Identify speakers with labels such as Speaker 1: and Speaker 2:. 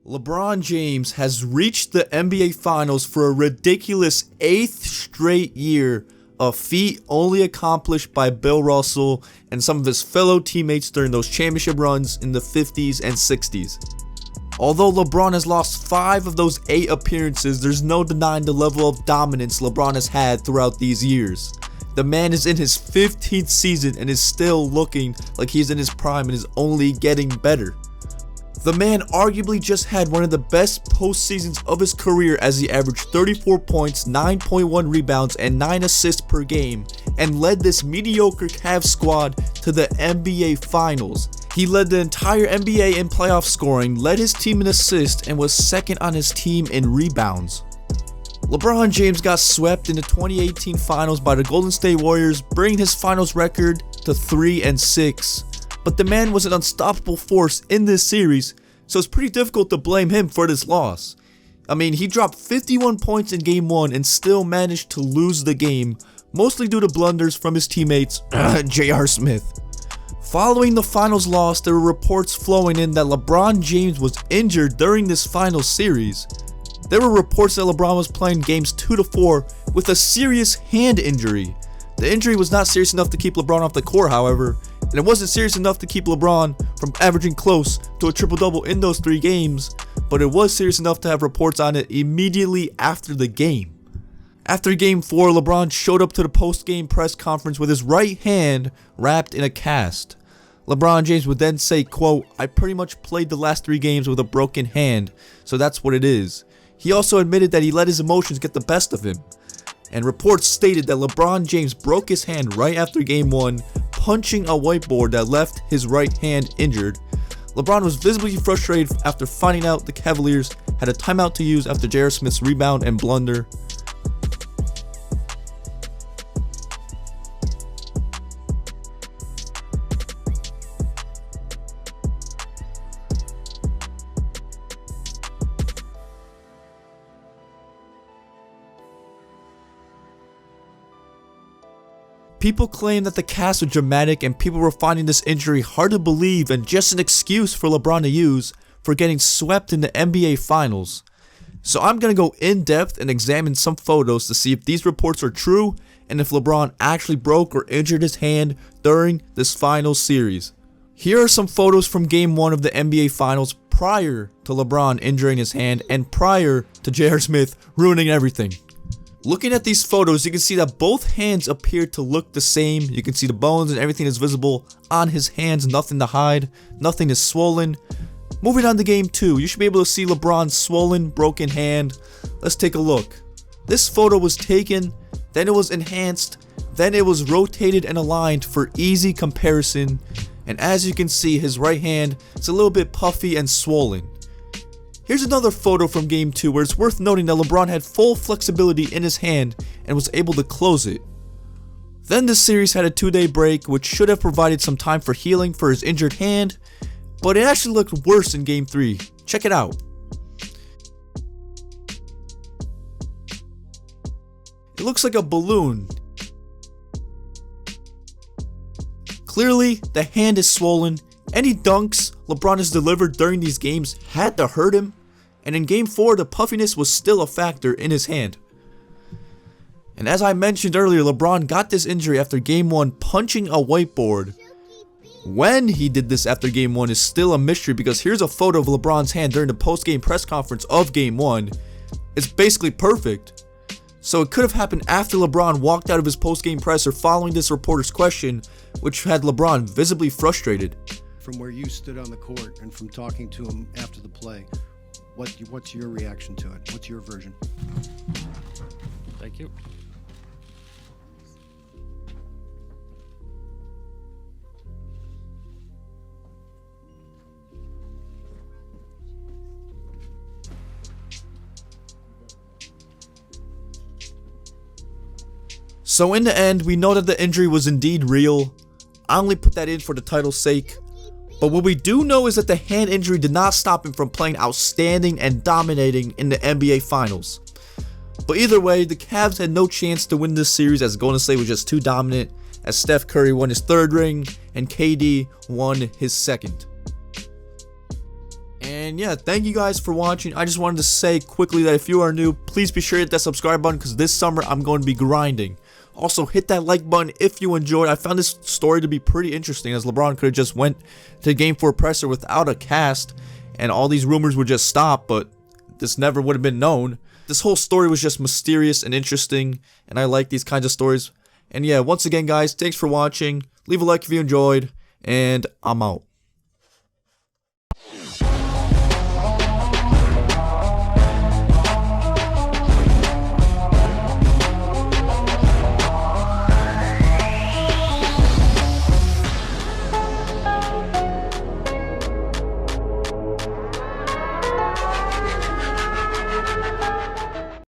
Speaker 1: LeBron James has reached the NBA Finals for a ridiculous 8th straight year, a feat only accomplished by Bill Russell and some of his fellow teammates during those championship runs in the 50s and 60s. Although LeBron has lost 5 of those 8 appearances, there's no denying the level of dominance LeBron has had throughout these years. The man is in his 15th season and is still looking like he's in his prime and is only getting better. The man arguably just had one of the best postseasons of his career as he averaged 34 points, 9.1 rebounds, and 9 assists per game, and led this mediocre Cavs squad to the NBA Finals. He led the entire NBA in playoff scoring, led his team in assists, and was second on his team in rebounds. LeBron James got swept in the 2018 Finals by the Golden State Warriors, bringing his finals record to 3-6. But the man was an unstoppable force in this series, so it's pretty difficult to blame him for this loss. I mean, he dropped 51 points in Game 1 and still managed to lose the game, mostly due to blunders from his teammates, J.R. Smith. Following the finals loss, there were reports flowing in that LeBron James was injured during this finals series. There were reports that LeBron was playing games 2 to 4 with a serious hand injury. The injury was not serious enough to keep LeBron off the court, however, and it wasn't serious enough to keep LeBron from averaging close to a triple-double in those 3 games, but it was serious enough to have reports on it immediately after the game. After Game 4, LeBron showed up to the post-game press conference with his right hand wrapped in a cast. LeBron James would then say, quote, "I pretty much played the last 3 games with a broken hand, so that's what it is." He also admitted that he let his emotions get the best of him. And reports stated that LeBron James broke his hand right after Game 1, punching a whiteboard that left his right hand injured. LeBron was visibly frustrated after finding out the Cavaliers had a timeout to use after J.R. Smith's rebound and blunder. People claim that the cast was dramatic and people were finding this injury hard to believe and just an excuse for LeBron to use for getting swept in the NBA Finals. So I'm going to go in depth and examine some photos to see if these reports are true and if LeBron actually broke or injured his hand during this finals series. Here are some photos from Game 1 of the NBA Finals prior to LeBron injuring his hand and prior to J.R. Smith ruining everything. Looking at these photos, you can see that both hands appear to look the same. You can see the bones and everything is visible on his hands, nothing to hide, nothing is swollen. Moving on to Game 2, you should be able to see LeBron's swollen, broken hand. Let's take a look. This photo was taken, then it was enhanced, then it was rotated and aligned for easy comparison. And as you can see, his right hand is a little bit puffy and swollen. Here's another photo from Game 2 where it's worth noting that LeBron had full flexibility in his hand and was able to close it. Then this series had a 2-day break, which should have provided some time for healing for his injured hand, but it actually looked worse in Game 3. Check it out. It looks like a balloon. Clearly, the hand is swollen. Any dunks LeBron has delivered during these games had to hurt him, and in Game 4 the puffiness was still a factor in his hand. And as I mentioned earlier, LeBron got this injury after Game 1 punching a whiteboard. When he did this after Game 1 is still a mystery, because here's a photo of LeBron's hand during the post-game press conference of Game 1. It's basically perfect. So it could have happened after LeBron walked out of his post-game presser following this reporter's question, which had LeBron visibly frustrated.
Speaker 2: From where you stood on the court and from talking to him after the play, what's your reaction to it? What's your version?
Speaker 3: Thank you.
Speaker 1: So in the end, we know that the injury was indeed real. I only put that in for the title's sake. But what we do know is that the hand injury did not stop him from playing outstanding and dominating in the NBA Finals. But either way, the Cavs had no chance to win this series as Golden State was just too dominant, as Steph Curry won his 3rd ring and KD won his 2nd. And And yeah, thank you guys for watching. I just wanted to say quickly that if you are new, please be sure to hit that subscribe button because this summer I'm going to be grinding. Also, hit that like button if you enjoyed. I found this story to be pretty interesting, as LeBron could have just went to Game 4 presser without a cast, and all these rumors would just stop, but this never would have been known. This whole story was just mysterious and interesting, and I like these kinds of stories. And yeah, once again guys, thanks for watching. Leave a like if you enjoyed, and I'm out.